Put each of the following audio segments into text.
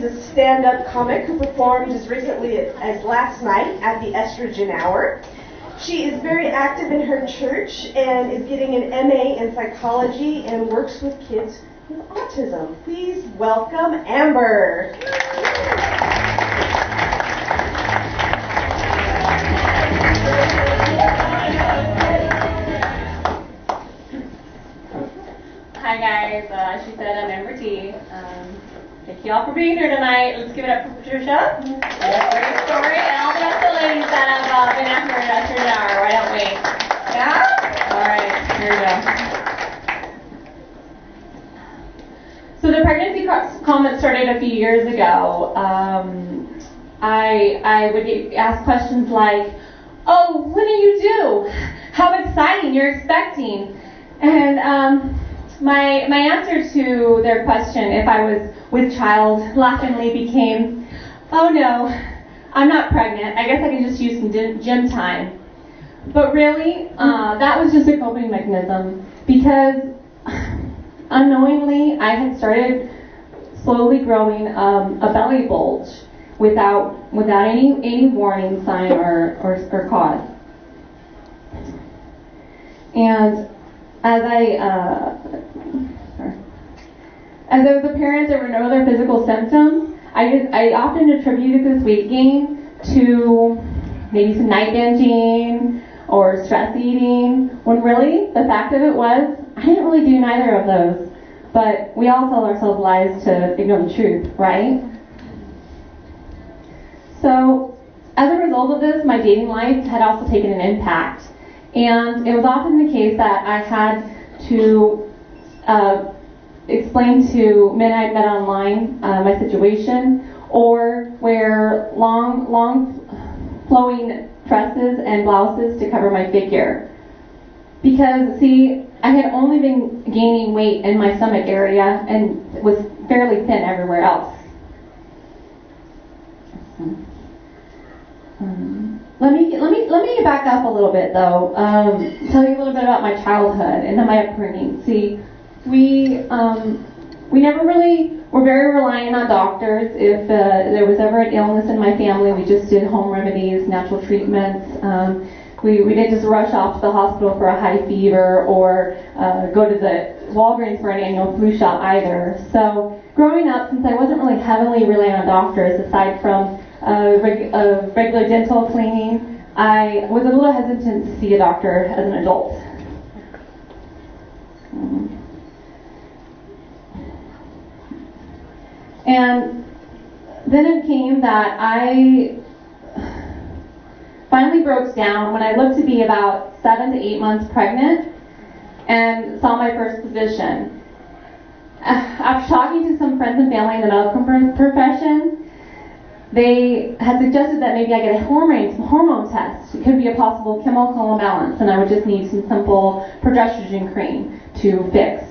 a stand-up comic who performed as recently as last night at the Estrogen Hour. She is very active in her church and is getting an MA in psychology and works with kids with autism. Please welcome Amber. Hi guys, she said I'm Amber T. Thank you all for being here tonight. Let's give it up for Patricia. Great story, and all the rest of the ladies that have been after it after an hour. Why don't we? Yeah? All right, here we go. So the pregnancy comment started a few years ago. I would get asked questions like, "Oh, what do you do? How exciting! You're expecting," and my answer to their question, if I was with child, laughingly became, "Oh no, I'm not pregnant. I guess I can just use some gym time." But really, that was just a coping mechanism because unknowingly I had started slowly growing a belly bulge without any warning sign or cause. And as I was a parent, there were no other physical symptoms. I often attributed this weight gain to maybe some night binging or stress eating, when really the fact of it was I didn't really do neither of those. But we all tell ourselves lies to ignore the truth, right? So as a result of this, my dating life had also taken an impact. And it was often the case that I had to explain to men I'd met online my situation, or wear long flowing dresses and blouses to cover my figure. Because, see, I had only been gaining weight in my stomach area and was fairly thin everywhere else. Let me back up a little bit though. Tell you a little bit about my childhood and then my upbringing. See, we never really were very reliant on doctors. If there was ever an illness in my family, we just did home remedies, natural treatments. We didn't just rush off to the hospital for a high fever or go to the Walgreens for an annual flu shot either. So growing up, since I wasn't really heavily reliant on doctors, aside from regular dental cleaning, I was a little hesitant to see a doctor as an adult. And then it came that I finally broke down when I looked to be about 7 to 8 months pregnant and saw my first physician. After talking to some friends and family in the medical profession, they had suggested that maybe I get a hormone test. It could be a possible chemical imbalance, and I would just need some simple progesterone cream to fix.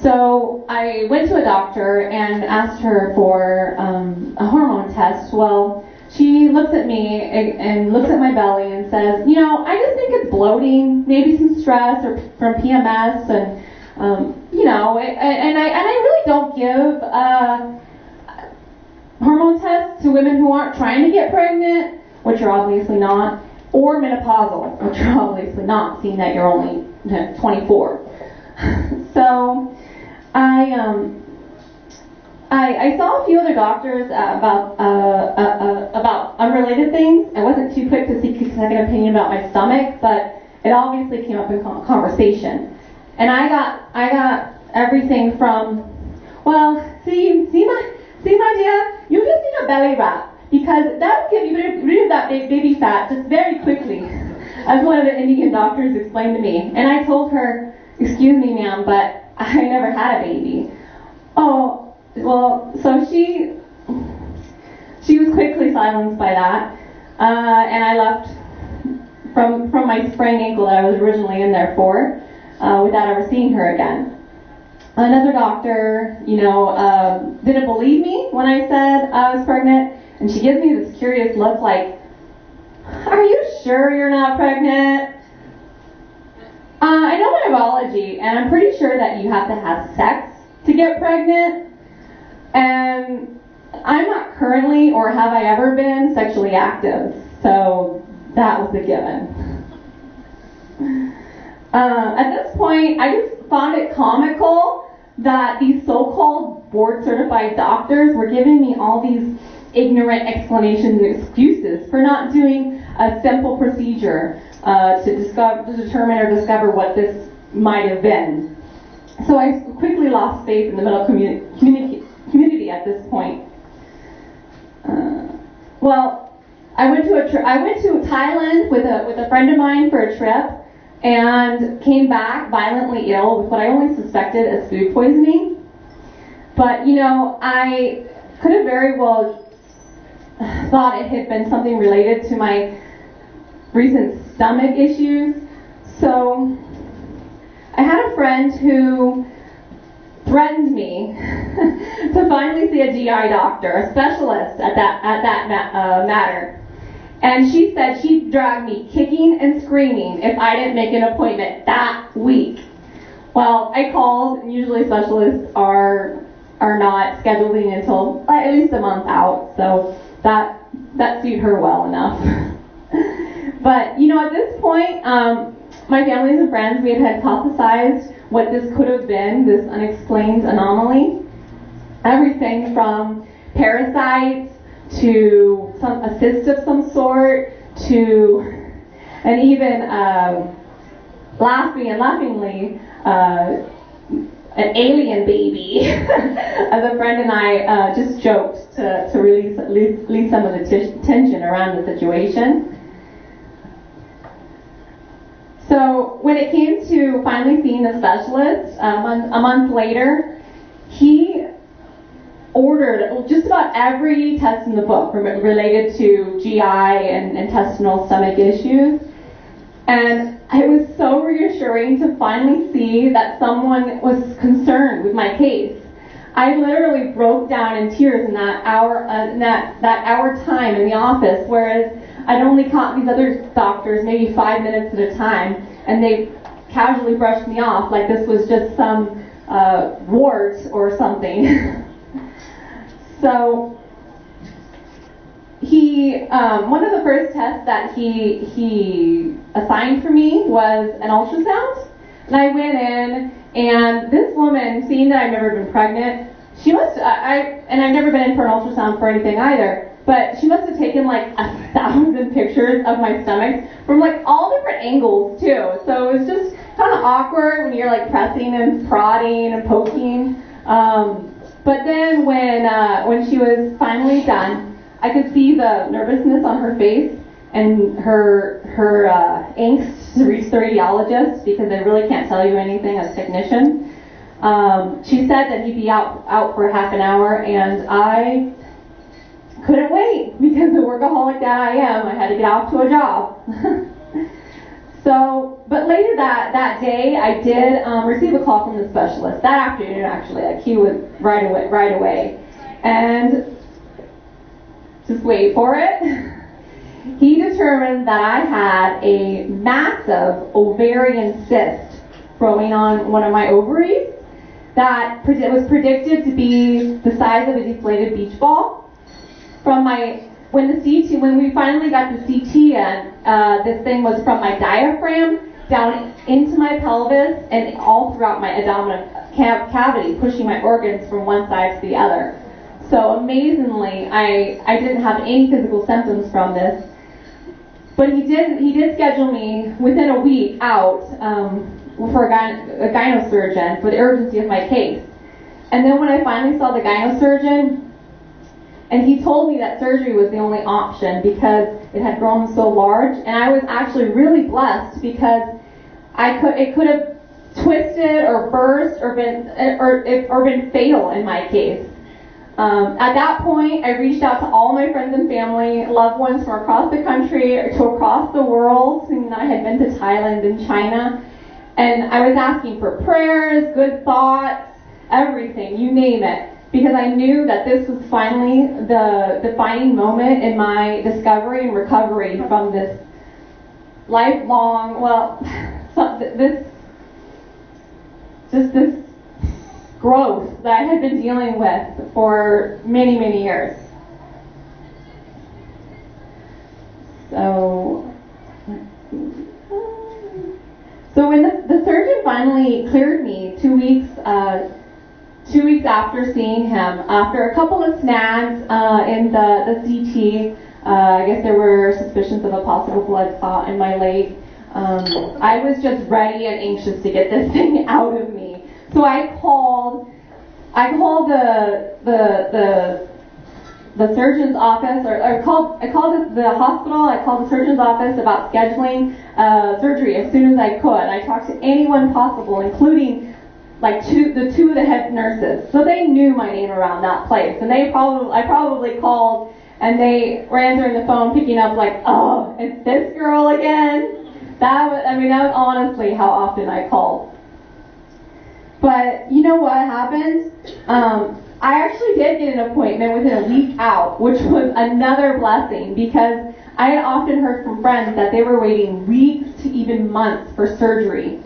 So I went to a doctor and asked her for a hormone test. Well, she looks at me and looks at my belly and says, "You know, I just think it's bloating, maybe some stress or from PMS, and and I really don't give hormone tests to women who aren't trying to get pregnant, which you're obviously not, or menopausal, which you're obviously not, seeing that you're only 24. So I saw a few other doctors about unrelated things. I wasn't too quick to seek a second opinion about my stomach, but it obviously came up in conversation. And I got everything from, well, see my dear, you just need a belly wrap, because that will get you rid of that baby fat just very quickly, as one of the Indian doctors explained to me. And I told her, "Excuse me, ma'am, but I never had a baby." Oh, well, so she was quickly silenced by that, and I left from my sprained ankle that I was originally in there for, without ever seeing her again. Another doctor, didn't believe me when I said I was pregnant, and she gives me this curious look like, "Are you sure you're not pregnant?" I know my biology, and I'm pretty sure that you have to have sex to get pregnant. And I'm not currently, or have I ever been, sexually active, so that was a given. At this point, I just found it comical that these so-called board-certified doctors were giving me all these ignorant explanations and excuses for not doing a simple procedure to determine or discover what this might have been. So I quickly lost faith in the medical community at this point. I went to Thailand with a friend of mine for a trip, and came back violently ill with what I only suspected as food poisoning. But I could have very well thought it had been something related to my recent stomach issues. So I had a friend who threatened me to finally see a GI doctor, a specialist at that matter. And she said she'd drag me kicking and screaming if I didn't make an appointment that week. Well, I called, and usually specialists are not scheduling until at least a month out, so that suited her well enough. But at this point, my family and friends, we had hypothesized what this could have been, this unexplained anomaly. Everything from parasites to a cyst of some sort, to and even laughingly, an alien baby, as a friend and I just joked to release some of the tension around the situation. So when it came to finally seeing the specialist, a month later, he ordered just about every test in the book related to GI and intestinal stomach issues. And it was so reassuring to finally see that someone was concerned with my case. I literally broke down in tears in that hour time in the office, whereas I'd only caught these other doctors maybe 5 minutes at a time, and they casually brushed me off like this was just some wart or something. So one of the first tests that he assigned for me was an ultrasound. And I went in, and this woman, seeing that I've never been pregnant, and I've never been in for an ultrasound for anything either, but she must have taken like 1,000 pictures of my stomach from like all different angles too. So it was just kind of awkward when you're like pressing and prodding and poking. But then when she was finally done, I could see the nervousness on her face and her angst to reach the radiologist, because they really can't tell you anything as a technician. She said that he'd be out for half an hour, and I couldn't wait, because the workaholic that I am, I had to get off to a job. But later that day, I did receive a call from the specialist. That afternoon, actually, like he was right away. And just wait for it. He determined that I had a massive ovarian cyst growing on one of my ovaries that was predicted to be the size of a deflated beach ball. When we finally got the CT in, this thing was from my diaphragm down into my pelvis and all throughout my abdominal cavity, pushing my organs from one side to the other. So amazingly, I didn't have any physical symptoms from this. But he did schedule me within a week out for a gynosurgeon for the urgency of my case. And then when I finally saw the gynosurgeon, and he told me that surgery was the only option because it had grown so large, and I was actually really blessed because it could have twisted or burst or been fatal in my case. At that point, I reached out to all my friends and family, loved ones from across the country to across the world, seeing that I had been to Thailand and China, and I was asking for prayers, good thoughts, everything, you name it, because I knew that this was finally the defining moment in my discovery and recovery from this lifelong, growth that I had been dealing with for many, many years. So when the surgeon finally cleared me 2 weeks after seeing him, after a couple of snags in the CT, I guess there were suspicions of a possible blood clot in my leg. I was just ready and anxious to get this thing out of me. So I called the surgeon's office, or I called the hospital. I called the surgeon's office about scheduling surgery as soon as I could. I talked to anyone possible, including like the two of the head nurses. So they knew my name around that place, and I probably called, and they were answering the phone, picking up like, oh, it's this girl again. That was honestly how often I called. But you know what happened? I actually did get an appointment within a week out, which was another blessing, because I had often heard from friends that they were waiting weeks to even months for surgery.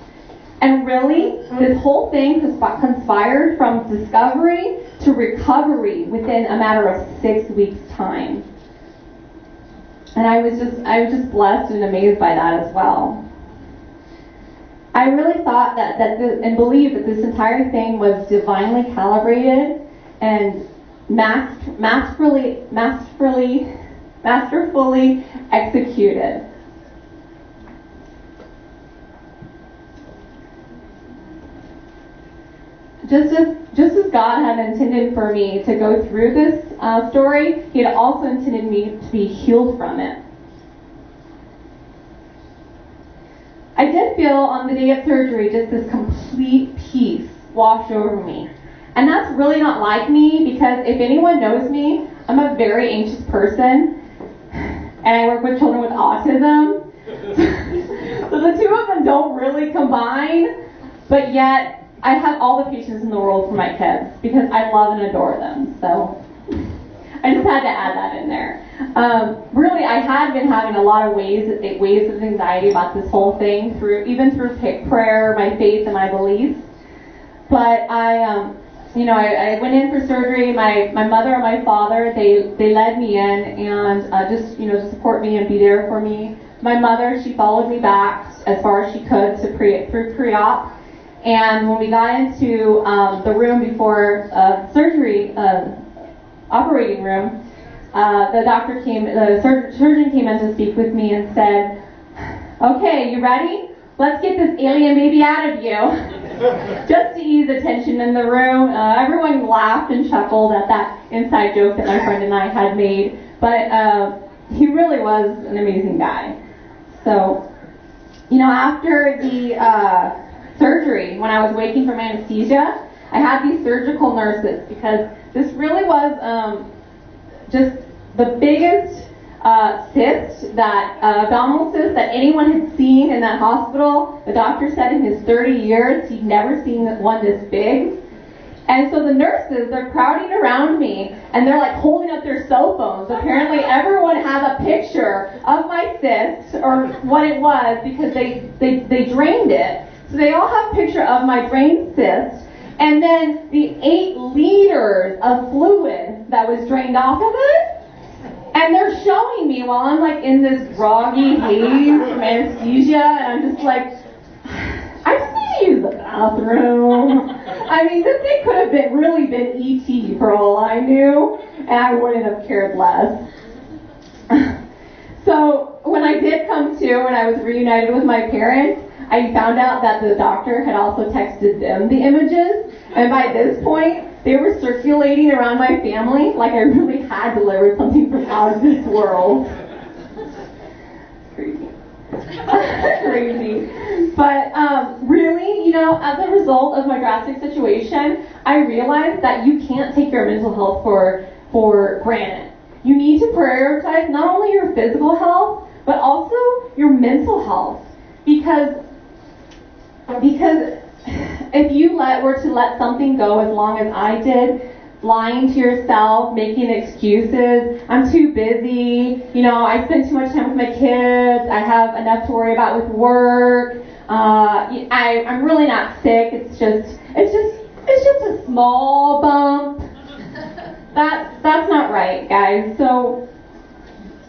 And really, this whole thing conspired from discovery to recovery within a matter of 6 weeks' time. And I was just blessed and amazed by that as well. I really thought and believed that this entire thing was divinely calibrated and masterfully executed. Just as God had intended for me to go through this story, He had also intended me to be healed from it. I did feel on the day of surgery just this complete peace wash over me. And that's really not like me, because if anyone knows me, I'm a very anxious person, and I work with children with autism. So the two of them don't really combine, but yet I have all the patience in the world for my kids because I love and adore them. So I just had to add that in there. Really, I had been having a lot of waves of anxiety about this whole thing, through prayer, my faith, and my beliefs. But I went in for surgery. My mother and my father, they led me in and just to support me and be there for me. My mother, she followed me back as far as she could through pre-op. And when we got into the room before surgery, operating room, the surgeon came in to speak with me and said, "Okay, you ready? Let's get this alien baby out of you." Just to ease the tension in the room. Everyone laughed and chuckled at that inside joke that my friend and I had made. But he really was an amazing guy. So, after the surgery, when I was waiting for anesthesia, I had these surgical nurses, because this really was just the biggest abdominal cyst that anyone had seen in that hospital. The doctor said in his 30 years he'd never seen one this big. And so the nurses, they're crowding around me, and they're like holding up their cell phones. Apparently everyone has a picture of my cyst, or what it was, because they drained it. So they all have a picture of my drained cyst, and then the 8 liters of fluid that was drained off of it. And they're showing me while I'm like in this groggy haze from anesthesia, and I'm just like, I just need to use the bathroom. I mean, this thing could have really been E.T. for all I knew, and I wouldn't have cared less. So when I did come to, when I was reunited with my parents, I found out that the doctor had also texted them the images, and by this point, they were circulating around my family like I really had delivered something from out of this world. Crazy. Crazy. But really, as a result of my drastic situation, I realized that you can't take your mental health for granted. You need to prioritize not only your physical health, but also your mental health. Because if you were to let something go as long as I did, lying to yourself, making excuses, I'm too busy, I spend too much time with my kids, I have enough to worry about with work, I'm really not sick, it's just It's just a small bump. That's not right, guys. So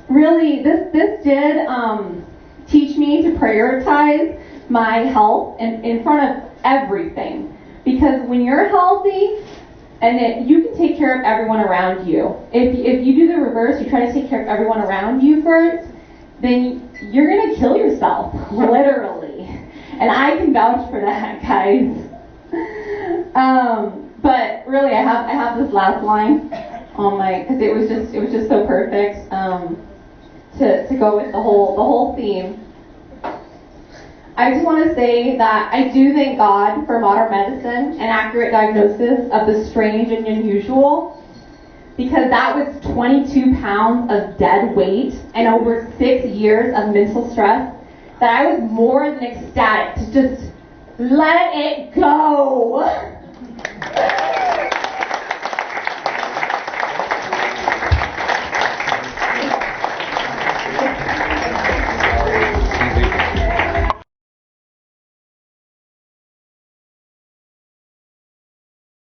really, this did teach me to prioritize my health in front of everything. Because when you're healthy, and you can take care of everyone around you. If you do the reverse, you try to take care of everyone around you first, then you're going to kill yourself, literally. And I can vouch for that, guys. But really, I have this last line on because it was just so perfect to go with the whole theme. I just want to say that I do thank God for modern medicine and accurate diagnosis of the strange and unusual, because that was 22 pounds of dead weight and over 6 years of mental stress that I was more than ecstatic to just let it go.